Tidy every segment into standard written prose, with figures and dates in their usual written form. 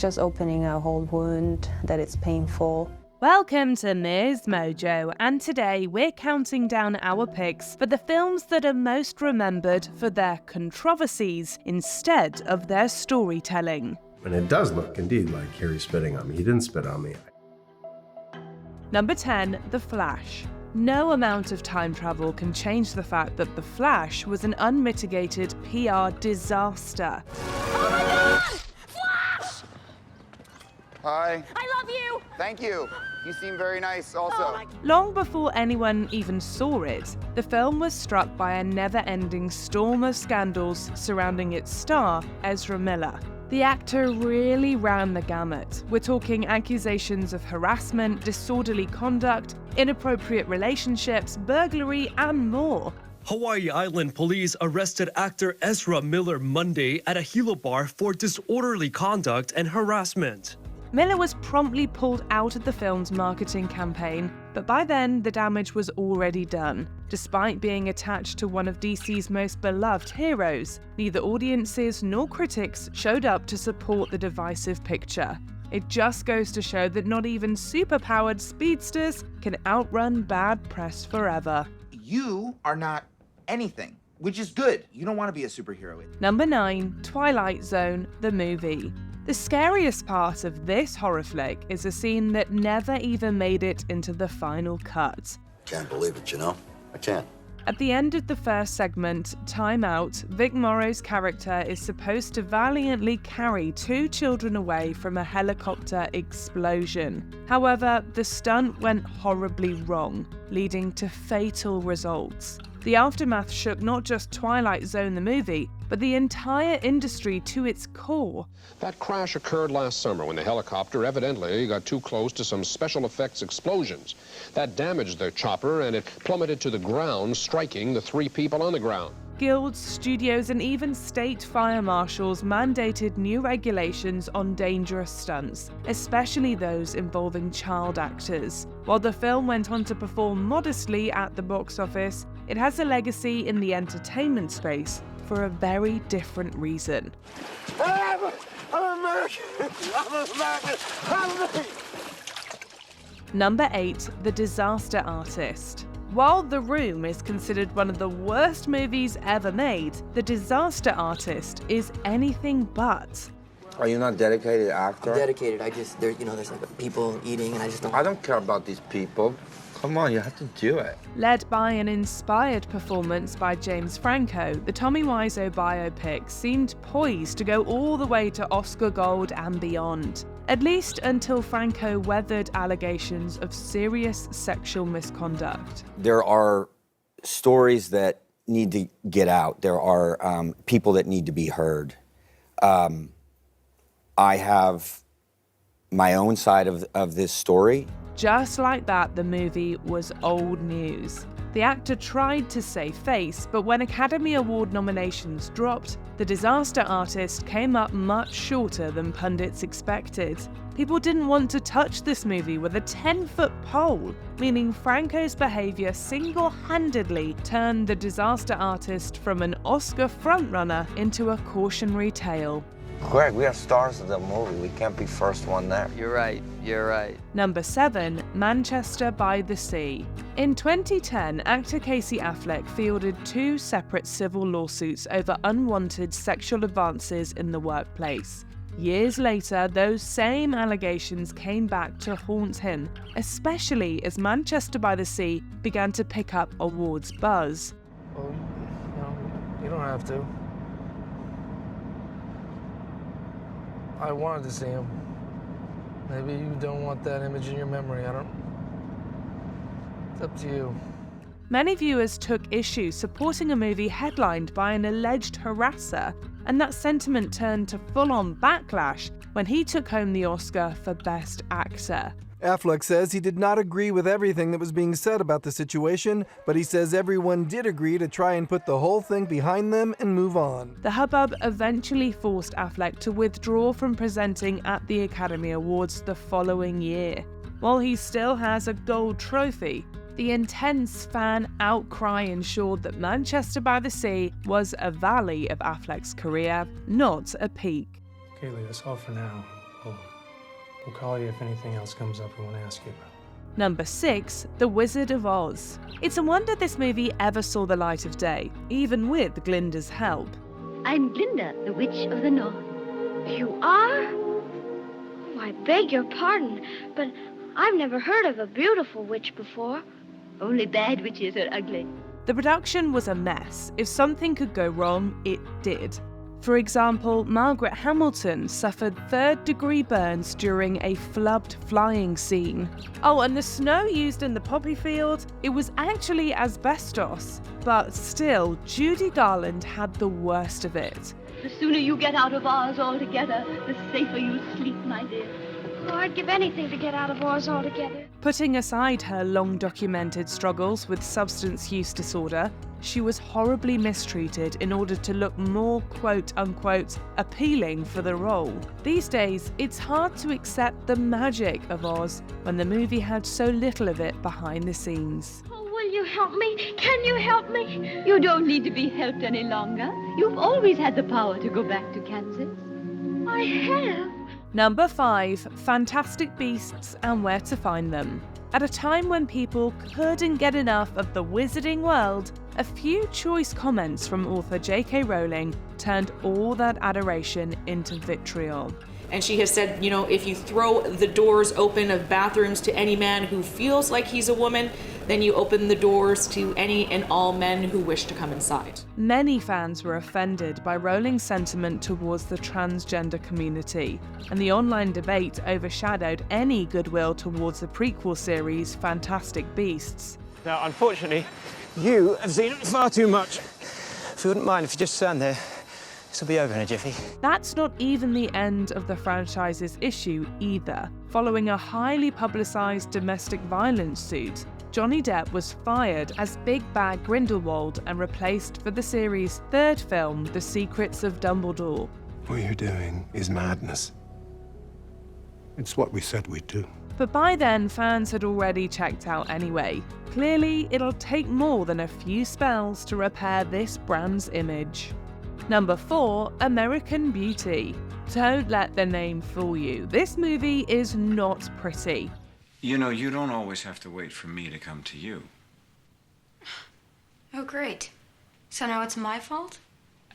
just opening a whole wound, that it's painful. Welcome to MsMojo, and today we're counting down our picks for the films that are most remembered for their controversies instead of their storytelling. And it does look indeed like Harry spitting on me. He didn't spit on me. Number 10, The Flash. No amount of time travel can change the fact that The Flash was an unmitigated PR disaster. Oh my God! Flash! Hi. I love you! Thank you. You seem very nice also. Long before anyone even saw it, the film was struck by a never-ending storm of scandals surrounding its star, Ezra Miller. The actor really ran the gamut. We're talking accusations of harassment, disorderly conduct, inappropriate relationships, burglary, and more. Hawaii Island police arrested actor Ezra Miller Monday at a Hilo bar for disorderly conduct and harassment. Miller was promptly pulled out of the film's marketing campaign, but by then the damage was already done. Despite being attached to one of DC's most beloved heroes, neither audiences nor critics showed up to support the divisive picture. It just goes to show that not even superpowered speedsters can outrun bad press forever. You are not anything, which is good. You don't want to be a superhero. Number 9, Twilight Zone, the movie. The scariest part of this horror flick is a scene that never even made it into the final cut. Can't believe it, you know? I can't. At the end of the first segment, Time Out, Vic Morrow's character is supposed to valiantly carry 2 children away from a helicopter explosion. However, the stunt went horribly wrong, leading to fatal results. The aftermath shook not just Twilight Zone the movie, but the entire industry to its core. That crash occurred last summer when the helicopter evidently got too close to some special effects explosions. That damaged their chopper and it plummeted to the ground, striking the 3 people on the ground. Guilds, studios, and even state fire marshals mandated new regulations on dangerous stunts, especially those involving child actors. While the film went on to perform modestly at the box office, it has a legacy in the entertainment space for a very different reason. I'm American! I'm American! Number 8, The Disaster Artist. While The Room is considered one of the worst movies ever made, The Disaster Artist is anything but. Are you not a dedicated actor? I'm dedicated. There's like people eating, and I just don't. I don't care about these people. Come on, you have to do it. Led by an inspired performance by James Franco, the Tommy Wiseau biopic seemed poised to go all the way to Oscar gold and beyond. At least until Franco weathered allegations of serious sexual misconduct. There are stories that need to get out. There are people that need to be heard. I have my own side of this story. Just like that, the movie was old news. The actor tried to save face, but when Academy Award nominations dropped, The Disaster Artist came up much shorter than pundits expected. People didn't want to touch this movie with a 10-foot pole, meaning Franco's behavior single-handedly turned The Disaster Artist from an Oscar frontrunner into a cautionary tale. Greg, we are stars of the movie. We can't be first one there. You're right. Number 7, Manchester by the Sea. In 2010, actor Casey Affleck fielded 2 separate civil lawsuits over unwanted sexual advances in the workplace. Years later, those same allegations came back to haunt him, especially as Manchester by the Sea began to pick up awards buzz. Well, you don't have to. I wanted to see him. Maybe you don't want that image in your memory. It's up to you. Many viewers took issue supporting a movie headlined by an alleged harasser, and that sentiment turned to full-on backlash when he took home the Oscar for Best Actor. Affleck says he did not agree with everything that was being said about the situation, but he says everyone did agree to try and put the whole thing behind them and move on. The hubbub eventually forced Affleck to withdraw from presenting at the Academy Awards the following year. While he still has a gold trophy, the intense fan outcry ensured that Manchester by the Sea was a valley of Affleck's career, not a peak. Okay, Lee, that's all for now. We'll call you if anything else comes up we want to ask you about. Number 6, The Wizard of Oz. It's a wonder this movie ever saw the light of day, even with Glinda's help. I'm Glinda, the Witch of the North. You are? Oh, I beg your pardon, but I've never heard of a beautiful witch before. Only bad witches are ugly. The production was a mess. If something could go wrong, it did. For example, Margaret Hamilton suffered third-degree burns during a flubbed flying scene. Oh, and the snow used in the poppy field, it was actually asbestos. But still, Judy Garland had the worst of it. The sooner you get out of Oz altogether, the safer you sleep, my dear. Oh, I'd give anything to get out of Oz altogether. Putting aside her long-documented struggles with substance use disorder, she was horribly mistreated in order to look more quote-unquote appealing for the role. These days, it's hard to accept the magic of Oz when the movie had so little of it behind the scenes. Oh, will you help me? Can you help me? You don't need to be helped any longer. You've always had the power to go back to Kansas. I have. Number 5, Fantastic Beasts and Where to Find Them. At a time when people couldn't get enough of the wizarding world, a few choice comments from author J.K. Rowling turned all that adoration into vitriol. And she has said, you know, if you throw the doors open of bathrooms to any man who feels like he's a woman, then you open the doors to any and all men who wish to come inside. Many fans were offended by Rowling's sentiment towards the transgender community, and the online debate overshadowed any goodwill towards the prequel series Fantastic Beasts. Now, unfortunately, you have seen far too much. If you wouldn't mind if you just stand there, this will be over in a jiffy. That's not even the end of the franchise's issue either. Following a highly publicised domestic violence suit, Johnny Depp was fired as Big Bad Grindelwald and replaced for the series' third film, The Secrets of Dumbledore. What you're doing is madness. It's what we said we'd do. But by then, fans had already checked out anyway. Clearly, it'll take more than a few spells to repair this brand's image. Number 4, American Beauty. Don't let the name fool you. This movie is not pretty. You know, you don't always have to wait for me to come to you. Oh, great. So now it's my fault?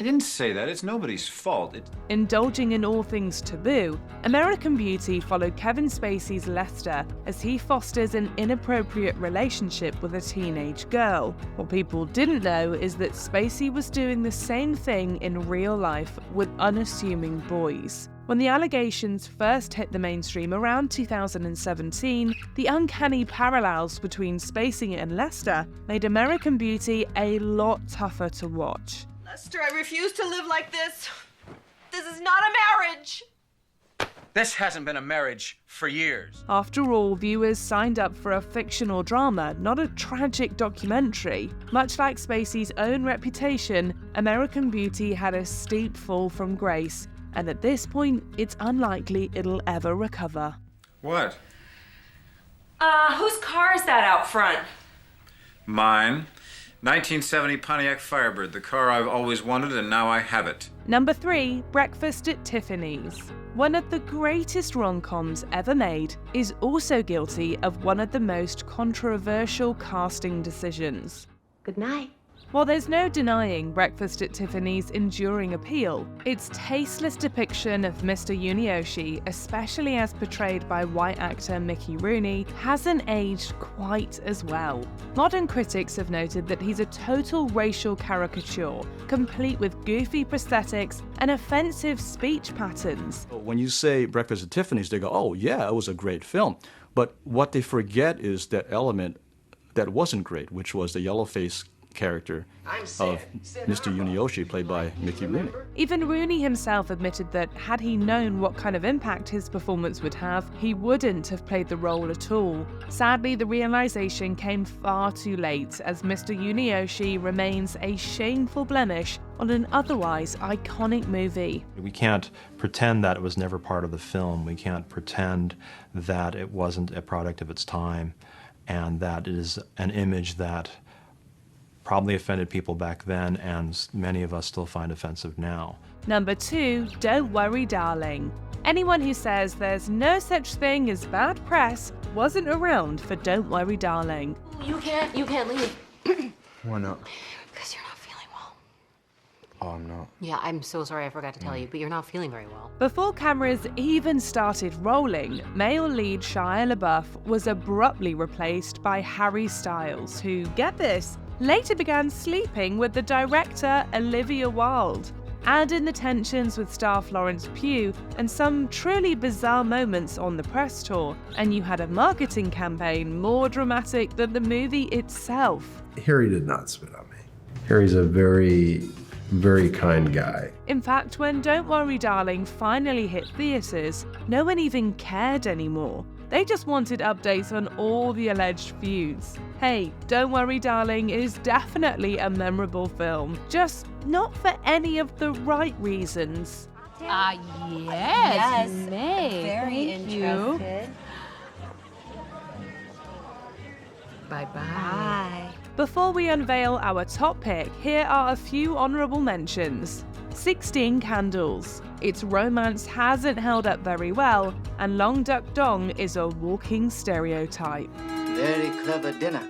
I didn't say that. It's nobody's fault. Indulging in all things taboo, American Beauty followed Kevin Spacey's Lester as he fosters an inappropriate relationship with a teenage girl. What people didn't know is that Spacey was doing the same thing in real life with unassuming boys. When the allegations first hit the mainstream around 2017, the uncanny parallels between Spacey and Lester made American Beauty a lot tougher to watch. Lester, I refuse to live like this. This is not a marriage. This hasn't been a marriage for years. After all, viewers signed up for a fictional drama, not a tragic documentary. Much like Spacey's own reputation, American Beauty had a steep fall from grace, and at this point, it's unlikely it'll ever recover. What? Whose car is that out front? Mine. 1970 Pontiac Firebird, the car I've always wanted, and now I have it. Number 3, Breakfast at Tiffany's. One of the greatest rom-coms ever made is also guilty of one of the most controversial casting decisions. Good night. While there's no denying Breakfast at Tiffany's enduring appeal, its tasteless depiction of Mr. Yunioshi, especially as portrayed by white actor Mickey Rooney, hasn't aged quite as well. Modern critics have noted that he's a total racial caricature, complete with goofy prosthetics and offensive speech patterns. When you say Breakfast at Tiffany's, they go, oh yeah, it was a great film. But what they forget is that element that wasn't great, which was the yellow face character of Mr. Yunioshi, played by Mickey Rooney. Even Rooney himself admitted that had he known what kind of impact his performance would have, he wouldn't have played the role at all. Sadly, the realization came far too late, as Mr. Yunioshi remains a shameful blemish on an otherwise iconic movie. We can't pretend that it was never part of the film. We can't pretend that it wasn't a product of its time and that it is an image that probably offended people back then, and many of us still find offensive now. Number 2, Don't Worry Darling. Anyone who says there's no such thing as bad press wasn't around for Don't Worry Darling. You can't leave. Why not? Because you're not feeling well. Oh, I'm not. Yeah, I'm so sorry I forgot to tell you, but you're not feeling very well. Before cameras even started rolling, male lead Shia LaBeouf was abruptly replaced by Harry Styles, who, get this, later began sleeping with the director Olivia Wilde. Add in the tensions with star Florence Pugh and some truly bizarre moments on the press tour, and you had a marketing campaign more dramatic than the movie itself. Harry did not spit on me. Harry's a very, very kind guy. In fact, when Don't Worry Darling finally hit theaters, no one even cared anymore. They just wanted updates on all the alleged feuds. Hey, Don't Worry Darling is definitely a memorable film, just not for any of the right reasons. Yes, May. Very Thank interested. Bye-bye. Before we unveil our top pick, here are a few honorable mentions. 16 Candles. Its romance hasn't held up very well, and Long Duck Dong is a walking stereotype. Very clever dinner.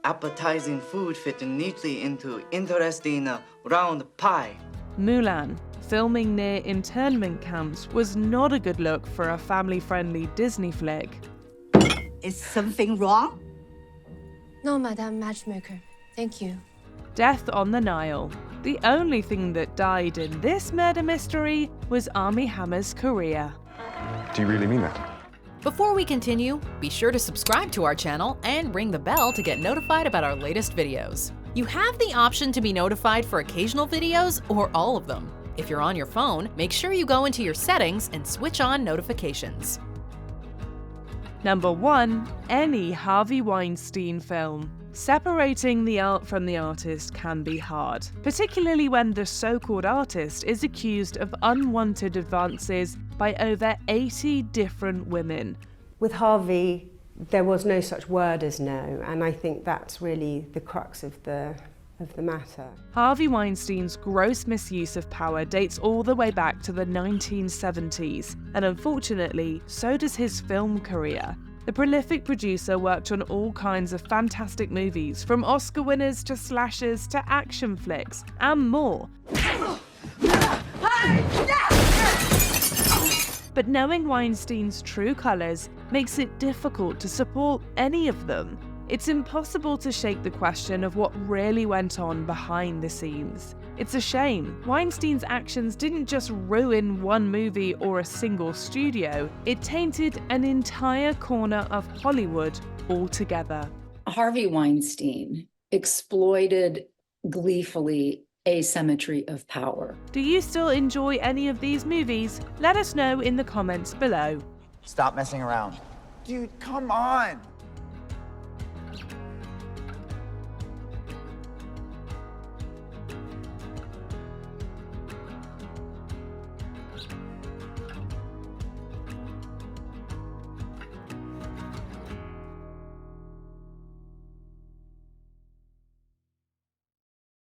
Appetizing food fit neatly into interesting round pie. Mulan. Filming near internment camps was not a good look for a family-friendly Disney flick. Is something wrong? No, Madame Matchmaker. Thank you. Death on the Nile. The only thing that died in this murder mystery was Armie Hammer's career. Do you really mean that? Before we continue, be sure to subscribe to our channel and ring the bell to get notified about our latest videos. You have the option to be notified for occasional videos or all of them. If you're on your phone, make sure you go into your settings and switch on notifications. Number 1. Any Harvey Weinstein film. Separating the art from the artist can be hard, particularly when the so-called artist is accused of unwanted advances by over 80 different women. With Harvey, there was no such word as no, and I think that's really the crux of the matter. Harvey Weinstein's gross misuse of power dates all the way back to the 1970s, and unfortunately, so does his film career. The prolific producer worked on all kinds of fantastic movies, from Oscar winners to slashers to action flicks, and more. But knowing Weinstein's true colours makes it difficult to support any of them. It's impossible to shake the question of what really went on behind the scenes. It's a shame. Weinstein's actions didn't just ruin one movie or a single studio, it tainted an entire corner of Hollywood altogether. Harvey Weinstein exploited gleefully asymmetry of power. Do you still enjoy any of these movies? Let us know in the comments below. Stop messing around. Dude, come on.